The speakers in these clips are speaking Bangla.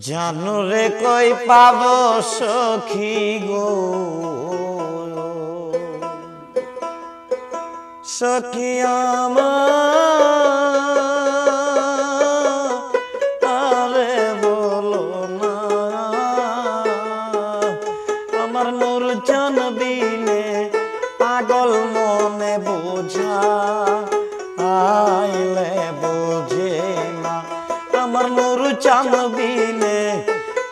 জানো রে কই পাবো সখী গো, সখী আমারে বলো না, আমার নূর চান বিনে পাগল মনে বোঝা আইলে বোঝে না, আমার নূর চান বিনে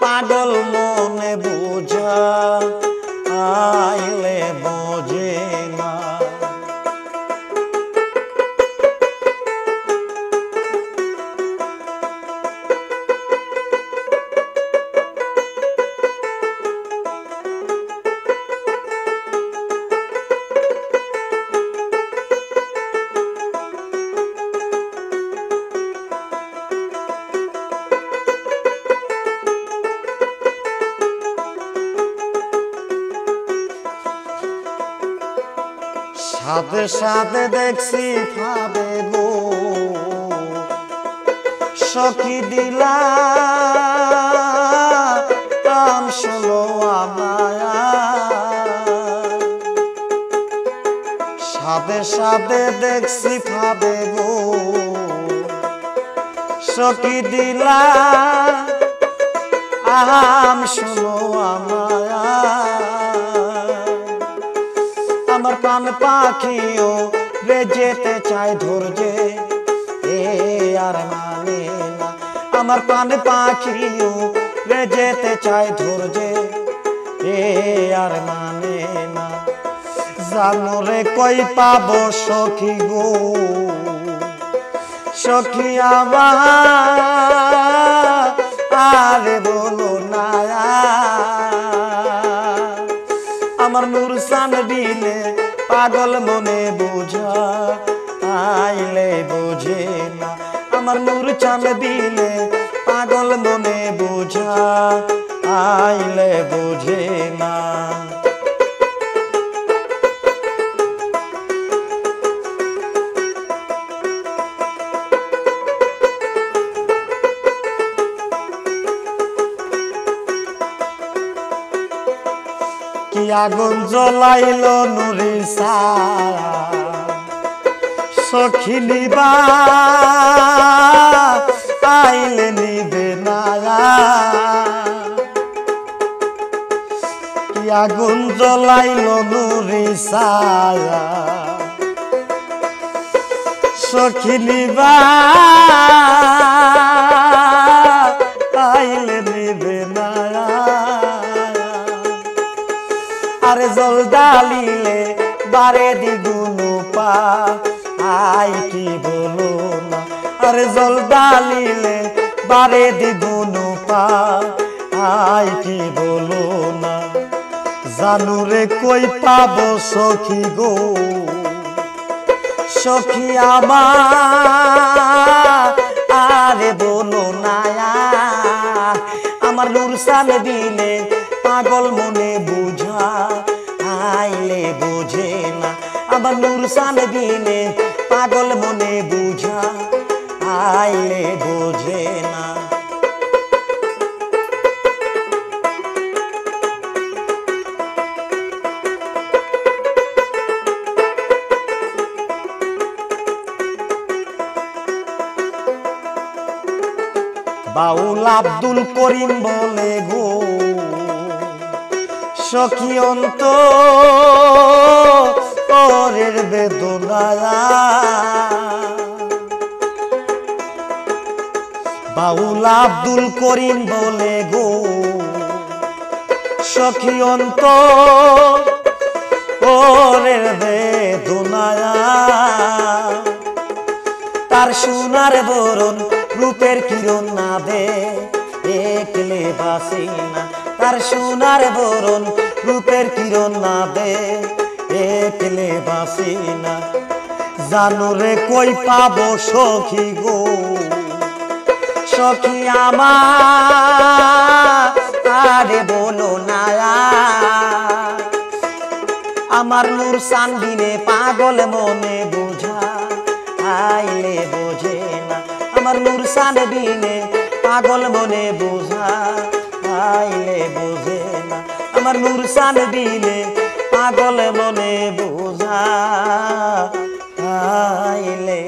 পাগল মনে বোঝা আইলে বোঝে না। সাথে সাথে দেখছি ভাবে গো, সখী দিলা কাম শোনো আমায়, সাথে সাথে দেখছি ভাবে গো, সখী দিলা আম শোনো আমায়, আমার প্রাণ পাখিও রে যেতে চায় ধৈর্যে এ আর মানে না, আমার প্রাণ পাখিও রে যেতে চায় ধৈর্যে এ আর মানে না। জানো রে কই পাবো সখী গো, সখী আরে বলো না, আমার নূর চান বিনে পাগল মনে বোঝা আইলে বোঝে না, আমার নূর চান বিনে পাগল মনে বোঝা আইলে বোঝে না। কি আগুন জ্বলাইল নুরির ছায়া, সখী নিবা আইলে নিবে না, কি আগুন জ্বলাইল নুরির ছায়া, সখী নিবা আইলে নিবে না, আরে জল ডালিলে বারে দ্বিগুণ পা আই কি বলো না, আরে জল ডালিলে বারে দ্বিগুণ পা আই কি বলো না। জানু রে কই পাবো সখী গো, সখী আরে বলো না, আমার নূর চান বিনে পাগল মনে বুঝা আইলে বোঝে না, আমার নূর চান বিনে পাগল মনে বুঝা আইলে বোঝে না। বাউল আব্দুল করিম বলে গো, সখী অন্তরের বেদনা, বাউল আব্দুল করিম বলে গো, সখী অন্তরের বেদনা, তার সোনার বরণ রূপের কিরণ না দে একলে বাসি না, তার সোনার বরণ রূপের কিরণ না দে একলে বাসি না। জানো রে কই পাবো সখী গো, সখী আরে বলো না, আমার নূর চান বিনে পাগল মনে বোঝা আইলে বোঝে না, আমার নূর সান বিনে পাগল মনে বোঝা আইলে বোঝে না আমার নূর সান বিনে পাগল মনে বোঝা আইলে